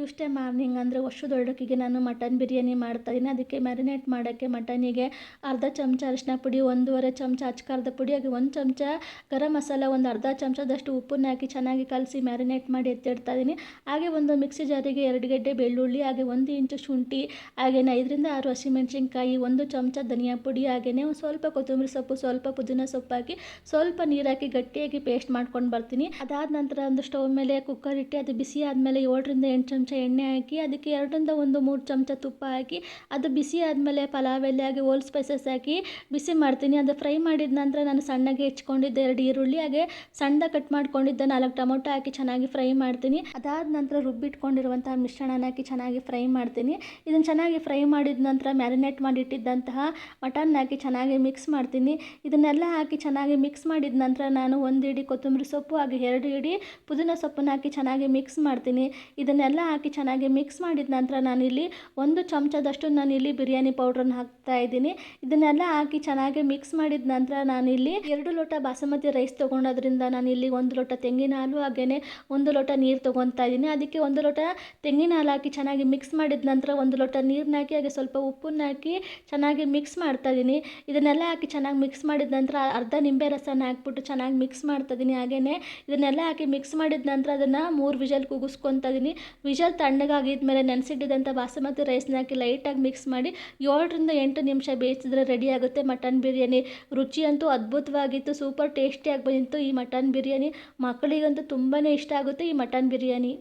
Tuesday morning ಅಂದರೆ ವರ್ಷದೊಳಕಿಗೆ ನಾನು mutton biryani ಮಾಡ್ತಾಯಿದ್ದೀನಿ. ಅದಕ್ಕೆ ಮ್ಯಾರಿನೇಟ್ ಮಾಡೋಕ್ಕೆ ಮಟನಿಗೆ ಅರ್ಧ ಚಮಚ ಅರಿಶಿನ ಪುಡಿ, 1.5 ಚಮಚ ಅಚ್ಕಾರದ ಪುಡಿ, ಹಾಗೆ 1 ಚಮಚ ಗರಂ ಮಸಾಲ, ಒಂದು ಅರ್ಧ ಚಮಚದಷ್ಟು ಉಪ್ಪನ್ನ ಹಾಕಿ ಚೆನ್ನಾಗಿ ಕಲಸಿ ಮ್ಯಾರಿನೇಟ್ ಮಾಡಿ ಎತ್ತಿಡ್ತಾ ಇದ್ದೀನಿ. ಹಾಗೆ ಒಂದು ಮಿಕ್ಸಿ ಜಾರಿಗೆ 2 ಗೆಡ್ಡೆ ಬೆಳ್ಳುಳ್ಳಿ, ಹಾಗೆ 1 ಇಂಚು ಶುಂಠಿ, ಹಾಗೆಯೇ 5ರಿಂದ 6 ಹಸಿಮೆಣಸಿನ್ಕಾಯಿ, 1 ಚಮಚ ಧನಿಯಾ ಪುಡಿ, ಹಾಗೆಯೇ ಒಂದು ಸ್ವಲ್ಪ ಕೊತ್ತಂಬರಿ ಸೊಪ್ಪು, ಸ್ವಲ್ಪ ಪುದೀನ ಸೊಪ್ಪು ಹಾಕಿ ಸ್ವಲ್ಪ ನೀರು ಹಾಕಿ ಗಟ್ಟಿಯಾಗಿ ಪೇಸ್ಟ್ ಮಾಡ್ಕೊಂಡು ಬರ್ತೀನಿ. ಅದಾದ ನಂತರ ಒಂದು ಸ್ಟವ್ ಮೇಲೆ ಕುಕ್ಕರ್ ಇಟ್ಟು ಅದು ಬಿಸಿ ಆದಮೇಲೆ 7ರಿಂದ 8 ಚಮಚ ಎಣ್ಣೆ ಹಾಕಿ ಅದಕ್ಕೆ 2ರಿಂದ 3 ಚಮಚ ತುಪ್ಪ ಹಾಕಿ ಅದು ಬಿಸಿ ಆದಮೇಲೆ ಪಲಾವ್ ಎಲೆ ಹಾಗೆ ಹೋಲ್ ಸ್ಪೈಸಸ್ ಹಾಕಿ ಬಿಸಿ ಮಾಡ್ತೀನಿ. ಅದು ಫ್ರೈ ಮಾಡಿದ ನಂತರ ನಾನು ಸಣ್ಣಗೆ ಹೆಚ್ಕೊಂಡಿದ್ದ 2 ಈರುಳ್ಳಿ, ಹಾಗೆ ಸಣ್ಣ ಕಟ್ ಮಾಡ್ಕೊಂಡಿದ್ದ 4 ಟೊಮೊಟೊ ಹಾಕಿ ಚೆನ್ನಾಗಿ ಫ್ರೈ ಮಾಡ್ತೀನಿ. ಅದಾದ ನಂತರ ರುಬ್ಬಿಟ್ಕೊಂಡಿರುವಂತಹ ಮಿಶ್ರಣನ ಹಾಕಿ ಚೆನ್ನಾಗಿ ಫ್ರೈ ಮಾಡ್ತೀನಿ. ಇದನ್ನು ಚೆನ್ನಾಗಿ ಫ್ರೈ ಮಾಡಿದ ನಂತರ ಮ್ಯಾರಿನೇಟ್ ಮಾಡಿಟ್ಟಿದ್ದಂತಹ ಮಟನ್ ಹಾಕಿ ಚೆನ್ನಾಗಿ ಮಿಕ್ಸ್ ಮಾಡ್ತೀನಿ. ಇದನ್ನೆಲ್ಲ ಹಾಕಿ ಚೆನ್ನಾಗಿ ಮಿಕ್ಸ್ ಮಾಡಿದ ನಂತರ ನಾನು 1 ಹಿಡಿ ಕೊತ್ತಂಬರಿ ಸೊಪ್ಪು ಹಾಗೆ 2 ಹಿಡಿ ಪುದೀನ ಸೊಪ್ಪನ್ನು ಹಾಕಿ ಚೆನ್ನಾಗಿ ಮಿಕ್ಸ್ ಮಾಡ್ತೀನಿ. ಇದನ್ನೆಲ್ಲ ಹಾಕಿ ಚೆನ್ನಾಗಿ ಮಿಕ್ಸ್ ಮಾಡಿದ ನಂತರ ನಾನಿಲ್ಲಿ 1 ಚಮಚದಷ್ಟು ನಾನಿಲ್ಲಿ ಬಿರಿಯಾನಿ ಪೌಡ್ರನ್ನ ಹಾಕ್ತಾ ಇದ್ದೀನಿ. ಇದನ್ನೆಲ್ಲ ಹಾಕಿ ಚೆನ್ನಾಗಿ ಮಿಕ್ಸ್ ಮಾಡಿದ ನಂತರ ನಾನಿಲ್ಲಿ 2 ಲೋಟ ಬಾಸುಮತಿ ರೈಸ್ ತೊಗೊಂಡೋದ್ರಿಂದ ನಾನಿಲ್ಲಿ 1 ಲೋಟ ತೆಂಗಿನ ಹಾಲು ಹಾಗೆಯೇ 1 ಲೋಟ ನೀರು ತೊಗೊತಾ ಇದ್ದೀನಿ. ಅದಕ್ಕೆ 1 ಲೋಟ ತೆಂಗಿನ ಹಾಲು ಹಾಕಿ ಚೆನ್ನಾಗಿ ಮಿಕ್ಸ್ ಮಾಡಿದ ನಂತರ 1 ಲೋಟ ನೀರನ್ನ ಹಾಕಿ ಹಾಗೆ ಸ್ವಲ್ಪ ಉಪ್ಪನ್ನ ಹಾಕಿ ಚೆನ್ನಾಗಿ ಮಿಕ್ಸ್ ಮಾಡ್ತಾ ಇದ್ದೀನಿ. ಇದನ್ನೆಲ್ಲ ಹಾಕಿ ಚೆನ್ನಾಗಿ ಮಿಕ್ಸ್ ಮಾಡಿದ ನಂತರ ಅರ್ಧ ನಿಂಬೆ ರಸನ ಹಾಕ್ಬಿಟ್ಟು ಚೆನ್ನಾಗಿ ಮಿಕ್ಸ್ ಮಾಡ್ತಾ ಇದ್ದೀನಿ. ಹಾಗೆಯೇ ಇದನ್ನೆಲ್ಲ ಹಾಕಿ ಮಿಕ್ಸ್ ಮಾಡಿದ ನಂತರ ಅದನ್ನು 3 ವಿಷಲ್ ಕೂಗಿಸ್ಕೊತಾ ಇದ್ದೀನಿ. ವಿಷಲ್ ತಣ್ಣಗಾಗಿದ್ಮೇಲೆ ನೆನೆಸಿಟ್ಟಿದ್ದಂಥ ಬಾಸುಮತಿ ರೈಸ್ನ ಹಾಕಿ ಲೈಟಾಗಿ ಮಿಕ್ಸ್ ಮಾಡಿ 7ರಿಂದ 8 ನಿಮಿಷ ಬೇಯಿಸಿದ್ರೆ ರೆಡಿ ಆಗುತ್ತೆ ಮಟನ್ ಬಿರಿಯಾನಿ. ರುಚಿ ಅಂತೂ ಅದ್ಭುತವಾಗಿತ್ತು, ಸೂಪರ್ ಟೇಸ್ಟಿಯಾಗಿ ಬಂದಿತ್ತು ಈ ಮಟನ್ ಬಿರಿಯಾನಿ. ಮಕ್ಕಳಿಗಂತೂ ತುಂಬಾ ಇಷ್ಟ ಆಗುತ್ತೆ ಈ ಮಟನ್ ಬಿರಿಯಾನಿ.